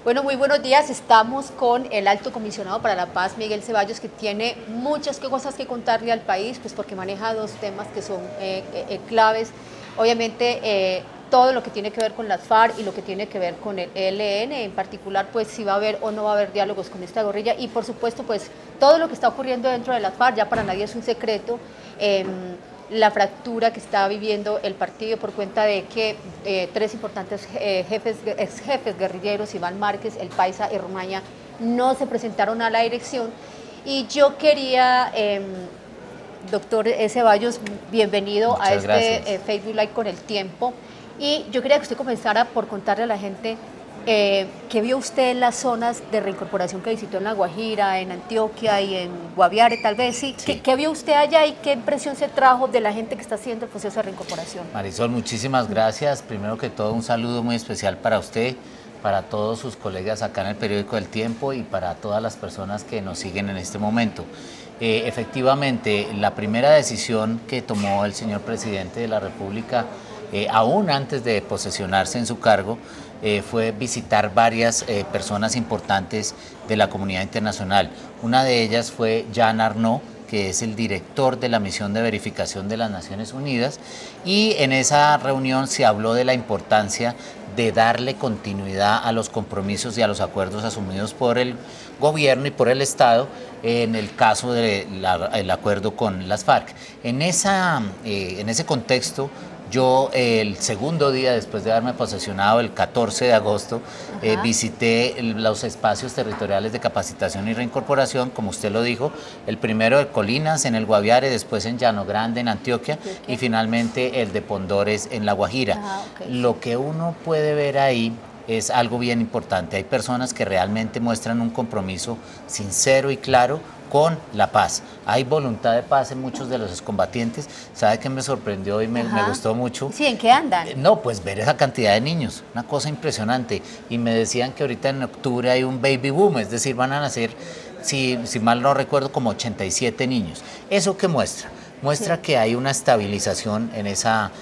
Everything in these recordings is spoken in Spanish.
Bueno, muy buenos días. Estamos con el Alto Comisionado para la Paz, Miguel Ceballos, que tiene muchas cosas que contarle al país, pues porque maneja dos temas que son claves. Obviamente, todo lo que tiene que ver con las FARC y lo que tiene que ver con el ELN, en particular, pues si va a haber o no va a haber diálogos con esta guerrilla, y por supuesto, pues todo lo que está ocurriendo dentro de las FARC, ya para nadie es un secreto. La fractura que está viviendo el partido por cuenta de que tres importantes ex jefes guerrilleros, Iván Márquez, El Paisa y Romaña, no se presentaron a la dirección. Y yo quería, doctor Ceballos, bienvenido. Muchas a este Facebook Live con el tiempo. Y yo quería que usted comenzara por contarle a la gente ¿qué vio usted en las zonas de reincorporación que visitó en La Guajira, en Antioquia y en Guaviare, tal vez? Sí. ¿Qué vio usted allá y qué impresión se trajo de la gente que está haciendo el proceso de reincorporación? Marisol, muchísimas gracias. Primero que todo, un saludo muy especial para usted, para todos sus colegas acá en el periódico El Tiempo y para todas las personas que nos siguen en este momento. Efectivamente, la primera decisión que tomó el señor presidente de la República, aún antes de posesionarse en su cargo, fue visitar varias personas importantes de la comunidad internacional. Una de ellas fue Jean Arnaud, que es el director de la misión de verificación de las Naciones Unidas, y en esa reunión se habló de la importancia de darle continuidad a los compromisos y a los acuerdos asumidos por el gobierno y por el Estado en el caso del acuerdo con las FARC. En ese contexto, yo el segundo día después de haberme posesionado, el 14 de agosto, visité los espacios territoriales de capacitación y reincorporación, como usted lo dijo, el primero de Colinas, en el Guaviare, después en Llano Grande, en Antioquia, y finalmente el de Pondores, en La Guajira. Lo que uno puede ver ahí es algo bien importante. Hay personas que realmente muestran un compromiso sincero y claro con la paz. Hay voluntad de paz en muchos de los excombatientes. ¿Sabe qué me sorprendió y me gustó mucho? Sí, ¿en qué andan? No, pues ver esa cantidad de niños, una cosa impresionante. Y me decían que ahorita en octubre hay un baby boom, es decir, van a nacer, si mal no recuerdo, como 87 niños. ¿Eso qué muestra? Muestra que hay una estabilización en esa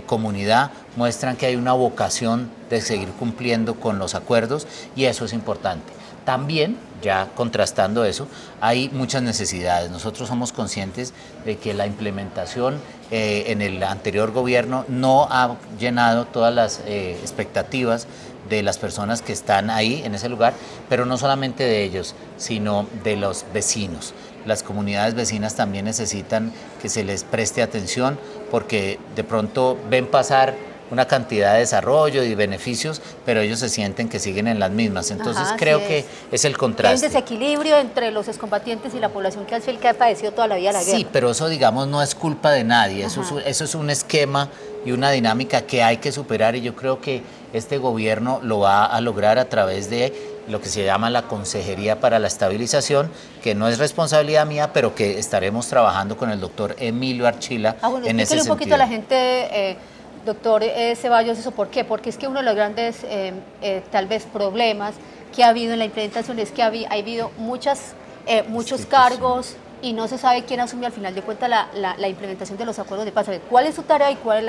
comunidad, muestran que hay una vocación de seguir cumpliendo con los acuerdos, y eso es importante. También, ya contrastando eso, hay muchas necesidades. Nosotros somos conscientes de que la implementación en el anterior gobierno no ha llenado todas las expectativas de las personas que están ahí en ese lugar, pero no solamente de ellos, sino de los vecinos. Las comunidades vecinas también necesitan que se les preste atención, porque de pronto ven pasar una cantidad de desarrollo y beneficios, pero ellos se sienten que siguen en las mismas. Entonces creo que es el contraste. Hay un desequilibrio entre los excombatientes y la población que ha padecido toda la vida la guerra. Sí, pero eso, digamos, no es culpa de nadie. Eso es un esquema y una dinámica que hay que superar, y yo creo que este gobierno lo va a lograr a través de lo que se llama la Consejería para la Estabilización, que no es responsabilidad mía, pero que estaremos trabajando con el doctor Emilio Archila en ese sentido. Un poquito a la gente, doctor Ceballos, ¿eso por qué? Porque es que uno de los grandes, tal vez, problemas que ha habido en la implementación es que ha habido muchos cargos y no se sabe quién asume al final de cuentas la implementación de los acuerdos de paz. ¿Cuál es su tarea y cuál es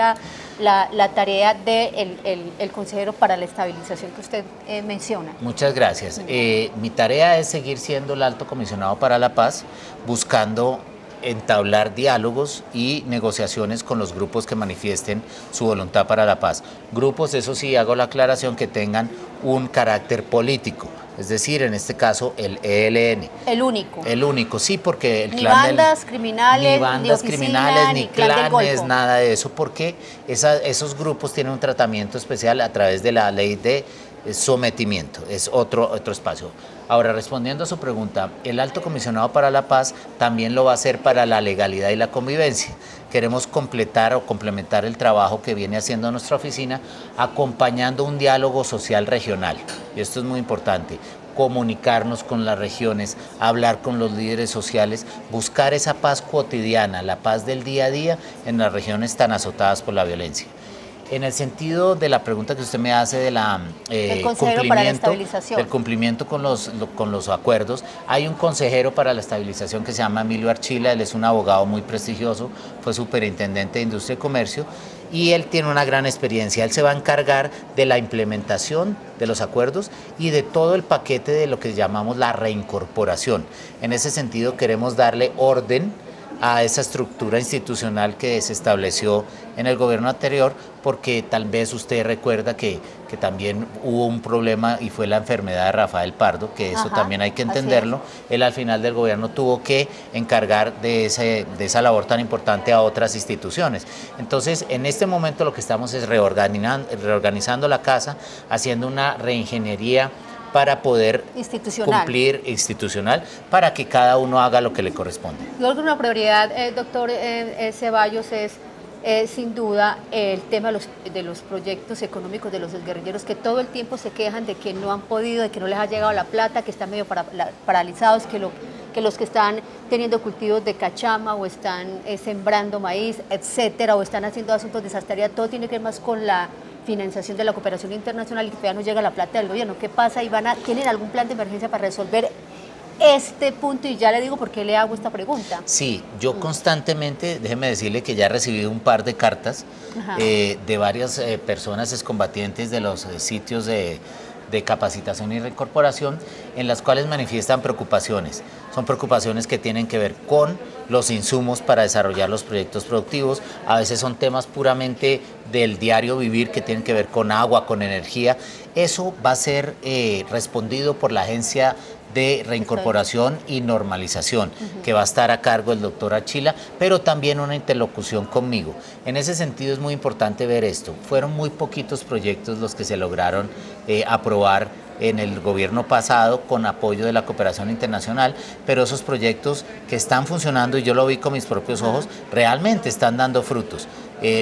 la tarea del consejero para la estabilización que usted menciona? Muchas gracias. Mi tarea es seguir siendo el Alto Comisionado para la Paz, buscando entablar diálogos y negociaciones con los grupos que manifiesten su voluntad para la paz. Grupos, eso sí, hago la aclaración, que tengan un carácter político, es decir, en este caso el ELN. El único. El único, sí, porque el ni clan bandas criminales, ni bandas criminales, ni clanes, nada de eso, porque esos grupos tienen un tratamiento especial a través de la ley de sometimiento, es otro espacio. Ahora, respondiendo a su pregunta, el Alto Comisionado para la Paz también lo va a hacer para la legalidad y la convivencia. Queremos completar o complementar el trabajo que viene haciendo nuestra oficina, acompañando un diálogo social regional, y esto es muy importante. Comunicarnos con las regiones, hablar con los líderes sociales, buscar esa paz cotidiana, la paz del día a día en las regiones tan azotadas por la violencia. En el sentido de la pregunta que usted me hace de del cumplimiento con los acuerdos, hay un consejero para la estabilización que se llama Emilio Archila. Él es un abogado muy prestigioso, fue superintendente de Industria y Comercio, y él tiene una gran experiencia. Él se va a encargar de la implementación de los acuerdos y de todo el paquete de lo que llamamos la reincorporación. En ese sentido queremos darle orden a esa estructura institucional que se estableció en el gobierno anterior, porque tal vez usted recuerda que también hubo un problema y fue la enfermedad de Rafael Pardo, que eso también hay que entenderlo. Él al final del gobierno tuvo que encargar de esa labor tan importante a otras instituciones. Entonces, en este momento lo que estamos es reorganizando la casa, haciendo una reingeniería para poder cumplir institucional, para que cada uno haga lo que le corresponde. Yo creo que una prioridad, doctor Ceballos, es sin duda el tema de los proyectos económicos de los exguerrilleros, que todo el tiempo se quejan de que no han podido, de que no les ha llegado la plata, que están medio paralizados, que los que están teniendo cultivos de cachama o están sembrando maíz, etcétera, o están haciendo asuntos de sastrería, todo tiene que ver más con la financiación de la cooperación internacional y que todavía no llega la plata del gobierno. ¿Qué pasa? ¿Y tienen algún plan de emergencia para resolver este punto? Y ya le digo por qué le hago esta pregunta. Sí, yo constantemente, déjeme decirle que ya he recibido un par de cartas de varias personas excombatientes de los sitios de capacitación y reincorporación, en las cuales manifiestan preocupaciones. Son preocupaciones que tienen que ver con los insumos para desarrollar los proyectos productivos, a veces son temas puramente del diario vivir que tienen que ver con agua, con energía. Eso va a ser respondido por la Agencia de Reincorporación y Normalización, que va a estar a cargo el doctor Archila, pero también una interlocución conmigo. En ese sentido es muy importante ver esto. Fueron muy poquitos proyectos los que se lograron aprobar en el gobierno pasado con apoyo de la cooperación internacional, pero esos proyectos que están funcionando, y yo lo vi con mis propios ojos, realmente están dando frutos.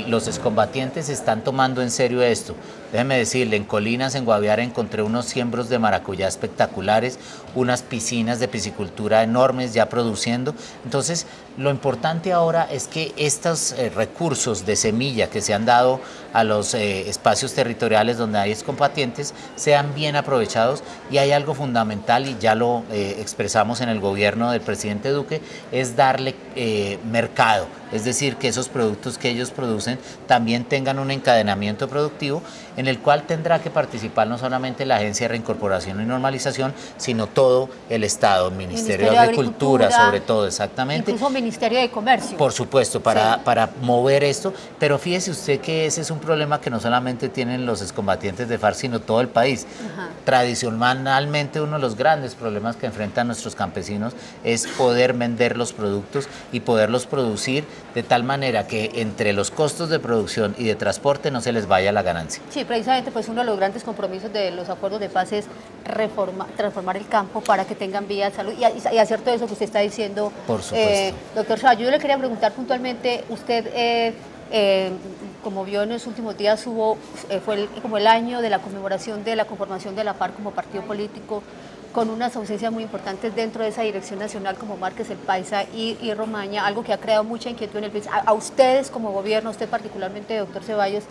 Los excombatientes están tomando en serio esto. Déjeme decirle, en Colinas, en Guaviare, encontré unos siembros de maracuyá espectaculares, unas piscinas de piscicultura enormes ya produciendo. Entonces, lo importante ahora es que estos recursos de semilla que se han dado a los espacios territoriales donde hay excombatientes sean bien aprovechados, y hay algo fundamental, y ya lo expresamos en el gobierno del presidente Duque, es darle mercado, es decir, que esos productos que ellos producen también tengan un encadenamiento productivo en el cual tendrá que participar no solamente la Agencia de Reincorporación y Normalización, sino todo el Estado, el Ministerio de Agricultura, sobre todo, exactamente. Incluso Ministerio de Comercio. Por supuesto, para mover esto, pero fíjese usted que ese es un problema que no solamente tienen los excombatientes de FARC, sino todo el país. Tradicionalmente uno de los grandes problemas que enfrentan nuestros campesinos es poder vender los productos y poderlos producir de tal manera que entre los costos de producción y de transporte no se les vaya la ganancia. Sí, precisamente pues uno de los grandes compromisos de los acuerdos de paz es transformar el campo para que tengan vía de salud y hacer todo eso que usted está diciendo. Por supuesto. Doctor Ceballos, yo le quería preguntar puntualmente, usted como vio en los últimos días fue como el año de la conmemoración de la conformación de la FARC como partido político, con unas ausencias muy importantes dentro de esa dirección nacional como Márquez, El Paisa y Romaña, algo que ha creado mucha inquietud en el país. A ustedes como gobierno, a usted particularmente, doctor Ceballos,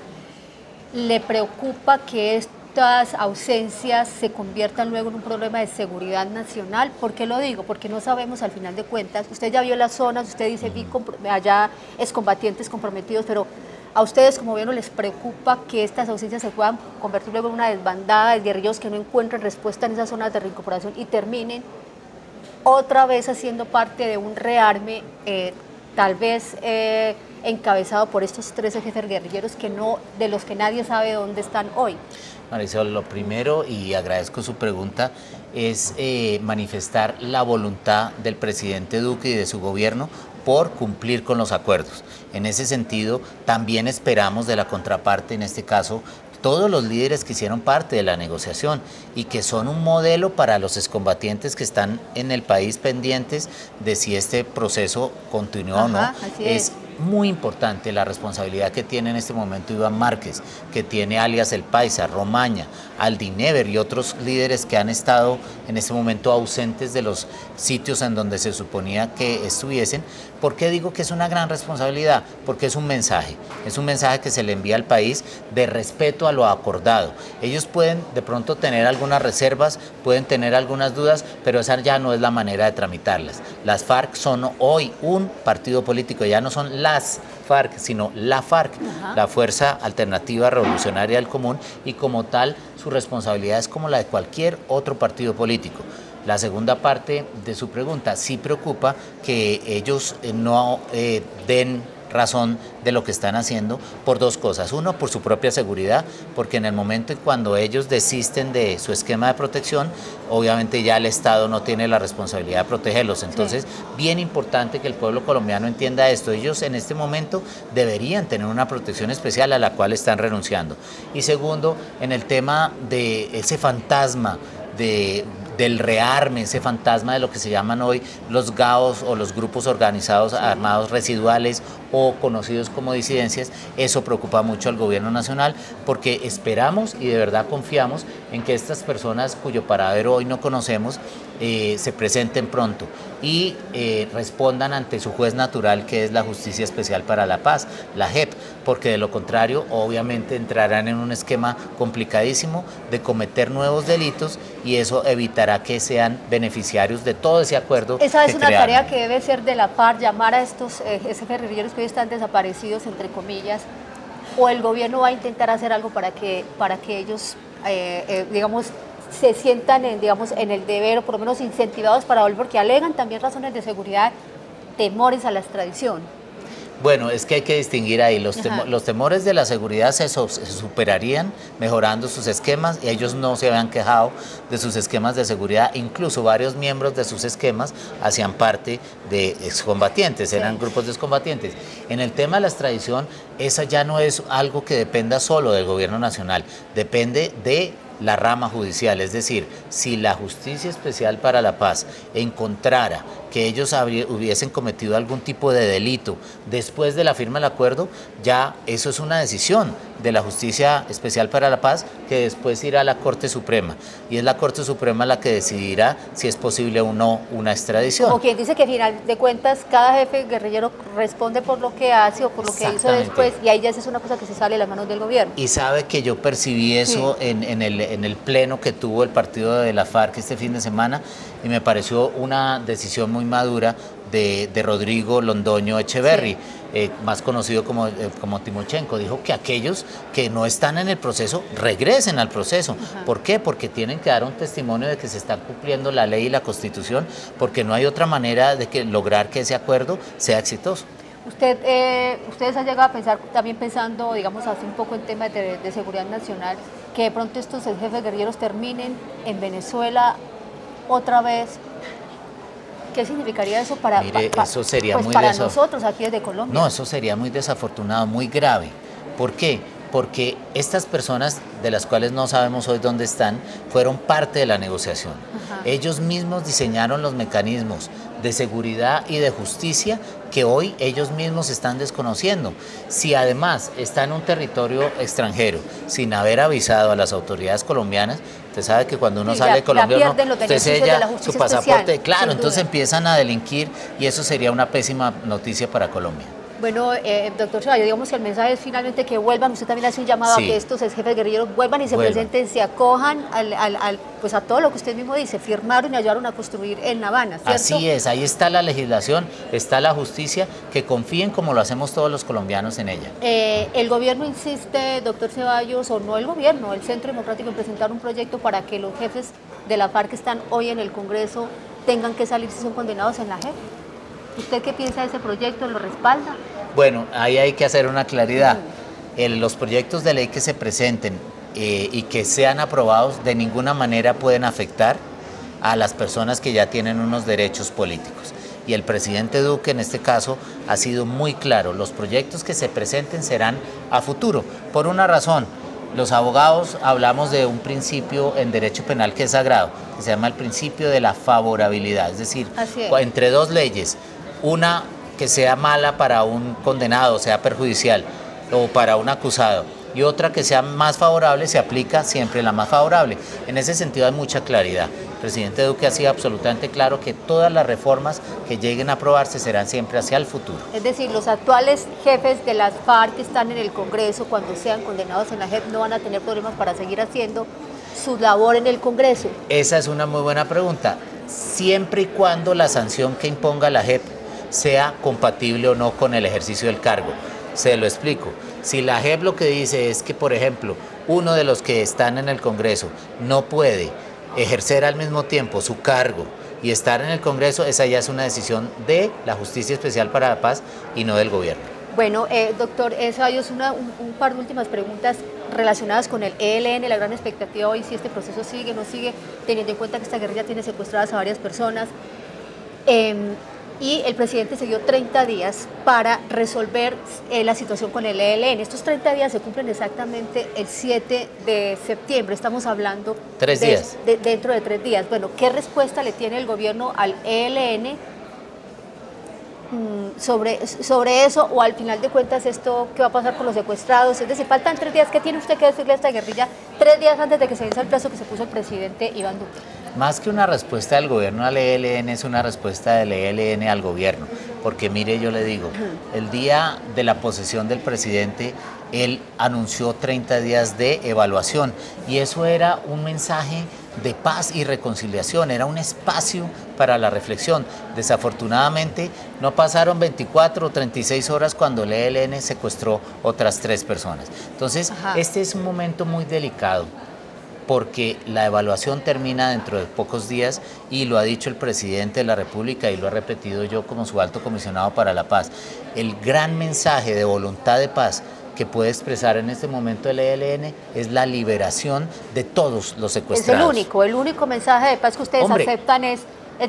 ¿le preocupa que estas ausencias se conviertan luego en un problema de seguridad nacional? ¿Por qué lo digo? Porque no sabemos al final de cuentas. Usted ya vio las zonas, usted dice, vi allá excombatientes comprometidos, pero ¿a ustedes como gobierno les preocupa que estas ausencias se puedan convertir luego en una desbandada de guerrilleros que no encuentren respuesta en esas zonas de reincorporación y terminen otra vez haciendo parte de un rearme, tal vez encabezado por estos 13 jefes guerrilleros de los que nadie sabe dónde están hoy? Marisol, lo primero, y agradezco su pregunta, es manifestar la voluntad del presidente Duque y de su gobierno por cumplir con los acuerdos. En ese sentido, también esperamos de la contraparte, en este caso, todos los líderes que hicieron parte de la negociación y que son un modelo para los excombatientes que están en el país pendientes de si este proceso continúa o no. Es muy importante la responsabilidad que tiene en este momento Iván Márquez, que tiene alias El Paisa, Romaña, Aldinever y otros líderes que han estado en este momento ausentes de los sitios en donde se suponía que estuviesen. ¿Por qué digo que es una gran responsabilidad? Porque es un mensaje que se le envía al país de respeto a lo acordado. Ellos pueden de pronto tener algunas reservas, pueden tener algunas dudas, pero esa ya no es la manera de tramitarlas. Las FARC son hoy un partido político, ya no son las FARC, sino la FARC, la Fuerza Alternativa Revolucionaria del Común, y como tal su responsabilidad es como la de cualquier otro partido político. La segunda parte de su pregunta, sí preocupa que ellos no den razón de lo que están haciendo por dos cosas. Uno, por su propia seguridad, porque en el momento en cuando ellos desisten de su esquema de protección, obviamente ya el Estado no tiene la responsabilidad de protegerlos. Entonces, bien importante que el pueblo colombiano entienda esto. Ellos en este momento deberían tener una protección especial a la cual están renunciando. Y segundo, en el tema de ese fantasma del rearme, ese fantasma de lo que se llaman hoy los GAOs o los grupos organizados armados residuales o conocidos como disidencias, eso preocupa mucho al gobierno nacional, porque esperamos y de verdad confiamos en que estas personas cuyo paradero hoy no conocemos se presenten pronto y respondan ante su juez natural, que es la Justicia Especial para la Paz, la JEP, porque de lo contrario obviamente entrarán en un esquema complicadísimo de cometer nuevos delitos, y eso evitará que sean beneficiarios de todo ese acuerdo. Esa es una tarea que debe ser de la FARC, llamar a estos guerrilleros que hoy están desaparecidos, entre comillas, o el gobierno va a intentar hacer algo para que ellos, digamos, se sientan en el deber, o por lo menos incentivados para volver, porque alegan también razones de seguridad, temores a la extradición. Bueno, es que hay que distinguir ahí, los temores de la seguridad se superarían mejorando sus esquemas, y ellos no se habían quejado de sus esquemas de seguridad, incluso varios miembros de sus esquemas hacían parte de excombatientes, eran grupos de excombatientes. En el tema de la extradición, esa ya no es algo que dependa solo del gobierno nacional, depende de la rama judicial, es decir, si la Justicia Especial para la Paz encontrara que ellos hubiesen cometido algún tipo de delito después de la firma del acuerdo, ya eso es una decisión de la Justicia Especial para la Paz, que después irá a la Corte Suprema, y es la Corte Suprema la que decidirá si es posible o no una extradición. Como quien dice que al final de cuentas cada jefe guerrillero responde por lo que hace o por lo que hizo después, y ahí ya es una cosa que se sale de las manos del gobierno. Y sabe que yo percibí eso en el pleno que tuvo el partido de la FARC este fin de semana, y me pareció una decisión muy madura de Rodrigo Londoño Echeverry, más conocido como Timochenko. Dijo que aquellos que no están en el proceso regresen al proceso. ¿Por qué? Porque tienen que dar un testimonio de que se está cumpliendo la ley y la Constitución, porque no hay otra manera de lograr que ese acuerdo sea exitoso. Ustedes han llegado a pensar, también pensando, digamos, así un poco en temas de seguridad nacional, que de pronto estos jefes guerrilleros terminen en Venezuela otra vez. ¿Qué significaría eso para, eso sería pues muy para nosotros aquí desde Colombia? No, eso sería muy desafortunado, muy grave. ¿Por qué? Porque estas personas, de las cuales no sabemos hoy dónde están, fueron parte de la negociación. Ellos mismos diseñaron los mecanismos de seguridad y de justicia que hoy ellos mismos están desconociendo. Si además está en un territorio extranjero, sin haber avisado a las autoridades colombianas, usted sabe que cuando uno sale de Colombia, usted sella su pasaporte, especial, claro, entonces empiezan a delinquir, y eso sería una pésima noticia para Colombia. Bueno, doctor Ceballos, digamos que el mensaje es finalmente que vuelvan. Usted también hace un llamado a que estos jefes guerrilleros vuelvan y se presenten, se acojan pues a todo lo que usted mismo dice, firmaron y ayudaron a construir en La Habana, ¿cierto? Así es, ahí está la legislación, está la justicia, que confíen como lo hacemos todos los colombianos en ella. El gobierno insiste, doctor Ceballos, o no el gobierno, el Centro Democrático, en presentar un proyecto para que los jefes de la FARC que están hoy en el Congreso tengan que salir si son condenados en la JEP. ¿Usted qué piensa de ese proyecto? ¿Lo respalda? Bueno, ahí hay que hacer una claridad. Los proyectos de ley que se presenten y que sean aprobados de ninguna manera pueden afectar a las personas que ya tienen unos derechos políticos. Y el presidente Duque en este caso ha sido muy claro, los proyectos que se presenten serán a futuro, por una razón. Los abogados hablamos de un principio en derecho penal que es sagrado, que se llama el principio de la favorabilidad, es decir, entre dos leyes, una que sea mala para un condenado, sea perjudicial, o para un acusado, y otra que sea más favorable, se aplica siempre la más favorable. En ese sentido hay mucha claridad. presidente Duque ha sido absolutamente claro que todas las reformas que lleguen a aprobarse serán siempre hacia el futuro. Es decir, los actuales jefes de las FARC que están en el Congreso, cuando sean condenados en la JEP, no van a tener problemas para seguir haciendo su labor en el Congreso. Esa es una muy buena pregunta. Siempre y cuando la sanción que imponga la JEP sea compatible o no con el ejercicio del cargo. Se lo explico. Si la JEP lo que dice es que, por ejemplo, uno de los que están en el Congreso no puede ejercer al mismo tiempo su cargo y estar en el Congreso, esa ya es una decisión de la Justicia Especial para la Paz y no del gobierno. Bueno, doctor Ceballos, un par de últimas preguntas relacionadas con el ELN, la gran expectativa hoy, si este proceso sigue o no sigue, teniendo en cuenta que esta guerrilla tiene secuestradas a varias personas. Y el presidente se dio 30 días para resolver la situación con el ELN. Estos 30 días se cumplen exactamente el 7 de septiembre, estamos hablando 3 días. Dentro de 3 días. Bueno, ¿qué respuesta le tiene el gobierno al ELN sobre eso, o al final de cuentas esto, qué va a pasar con los secuestrados? Es decir, faltan 3 días, ¿qué tiene usted que decirle a esta guerrilla 3 días antes de que se venza el plazo que se puso el presidente Iván Duque? Más que una respuesta del gobierno al ELN, es una respuesta del ELN al gobierno, porque mire, yo le digo, el día de la posesión del presidente, él anunció 30 días de evaluación, y eso era un mensaje de paz y reconciliación, era un espacio para la reflexión. Desafortunadamente no pasaron 24 o 36 horas cuando el ELN secuestró otras 3 personas. Entonces, este es un momento muy delicado, porque la evaluación termina dentro de pocos días, y lo ha dicho el presidente de la República y lo he repetido yo como su alto comisionado para la paz. El gran mensaje de voluntad de paz que puede expresar en este momento el ELN es la liberación de todos los secuestrados. Es el único mensaje de paz que ustedes aceptan es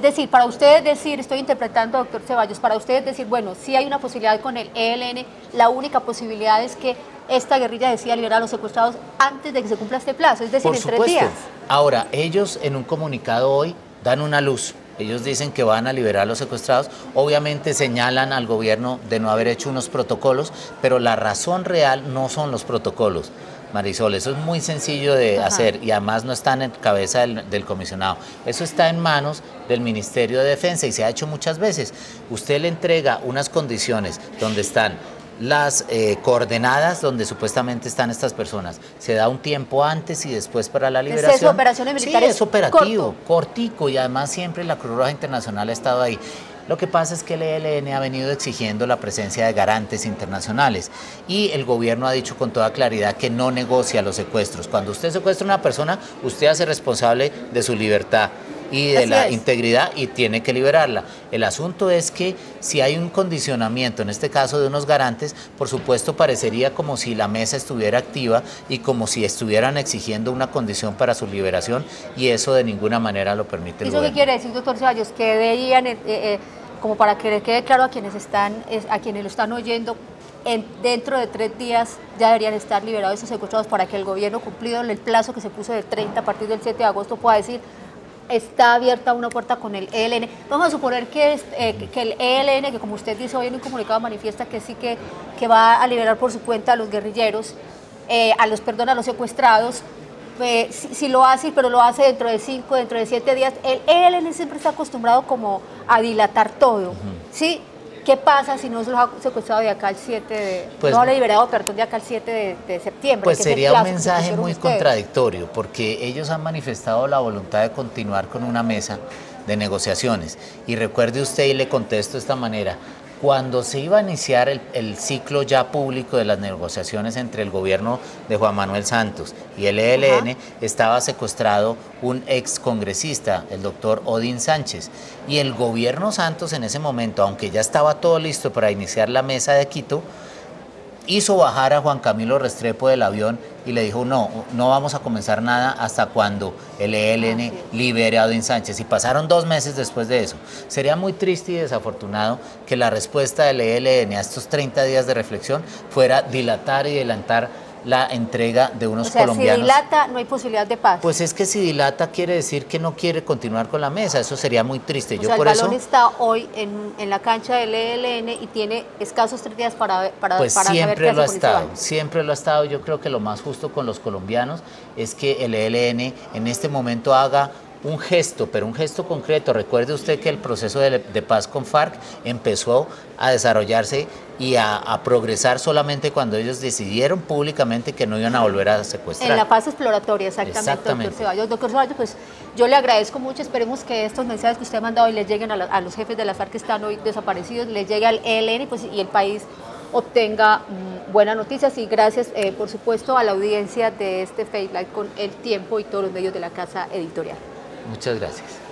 decir, para ustedes decir, estoy interpretando, doctor Ceballos, para ustedes decir, bueno, sí hay una posibilidad con el ELN, la única posibilidad es que esta guerrilla decida liberar a los secuestrados antes de que se cumpla este plazo, es decir, en 3 días. Ahora, ellos en un comunicado hoy dan una luz. Ellos dicen que van a liberar a los secuestrados, obviamente señalan al gobierno de no haber hecho unos protocolos, pero la razón real no son los protocolos, Marisol, eso es muy sencillo de hacer, y además no está en cabeza del comisionado, eso está en manos del Ministerio de Defensa y se ha hecho muchas veces. Usted le entrega unas condiciones donde están las coordenadas donde supuestamente están estas personas. Se da un tiempo antes y después para la liberación. ¿Es eso, operaciones militares? Sí, es operativo, cortico, y además siempre la Cruz Roja Internacional ha estado ahí. Lo que pasa es que el ELN ha venido exigiendo la presencia de garantes internacionales, y el gobierno ha dicho con toda claridad que no negocia los secuestros. Cuando usted secuestra a una persona, usted hace responsable de su libertad y de la integridad, y tiene que liberarla. El asunto es que si hay un condicionamiento, en este caso de unos garantes, por supuesto parecería como si la mesa estuviera activa y como si estuvieran exigiendo una condición para su liberación, y eso de ninguna manera lo permite el gobierno. ¿Eso qué quiere decir, doctor Ceballos? Que deberían, como para que le quede claro a quienes lo están oyendo, dentro de 3 días ya deberían estar liberados esos secuestrados, para que el gobierno, cumplido el plazo que se puso de 30 a partir del 7 de agosto, pueda decir: está abierta una puerta con el ELN. Vamos a suponer que el ELN, que como usted dice hoy en un comunicado manifiesta que sí que va a liberar por su cuenta a los guerrilleros, a los secuestrados, si lo hace, pero lo hace dentro de 5, dentro de 7 días. El ELN siempre está acostumbrado como a dilatar todo, ¿sí? ¿Qué pasa si no se los ha secuestrado de acá al 7 de... Pues, no le ha liberado, perdón, de acá al 7 de septiembre? Pues sería un mensaje muy contradictorio, porque ellos han manifestado la voluntad de continuar con una mesa de negociaciones. Y recuerde usted, y le contesto de esta manera: cuando se iba a iniciar el ciclo ya público de las negociaciones entre el gobierno de Juan Manuel Santos y el ELN, estaba secuestrado un ex congresista, el doctor Odín Sánchez, y el gobierno Santos en ese momento, aunque ya estaba todo listo para iniciar la mesa de Quito, hizo bajar a Juan Camilo Restrepo del avión y le dijo: no vamos a comenzar nada hasta cuando el ELN libere a Odín Sánchez. Y pasaron 2 meses después de eso. Sería muy triste y desafortunado que la respuesta del ELN a estos 30 días de reflexión fuera dilatar y adelantar la entrega de unos colombianos. Si dilata, no hay posibilidad de paz. Pues es que si dilata quiere decir que no quiere continuar con la mesa, eso sería muy triste. El balón está hoy en la cancha del ELN y tiene escasos 3 días para pues para siempre lo ha estado, siempre lo ha estado. Yo creo que lo más justo con los colombianos es que el ELN en este momento haga un gesto, pero un gesto concreto. Recuerde usted que el proceso de paz con FARC empezó a desarrollarse y a progresar solamente cuando ellos decidieron públicamente que no iban a volver a secuestrar. En la fase exploratoria, exactamente. Doctor Ceballos. Doctor Ceballos, pues yo le agradezco mucho, esperemos que estos mensajes que usted ha mandado y les lleguen a los jefes de la FARC que están hoy desaparecidos, les llegue al ELN pues, y el país obtenga buenas noticias, y gracias por supuesto a la audiencia de este Face Live con El Tiempo y todos los medios de la casa editorial. Muchas gracias.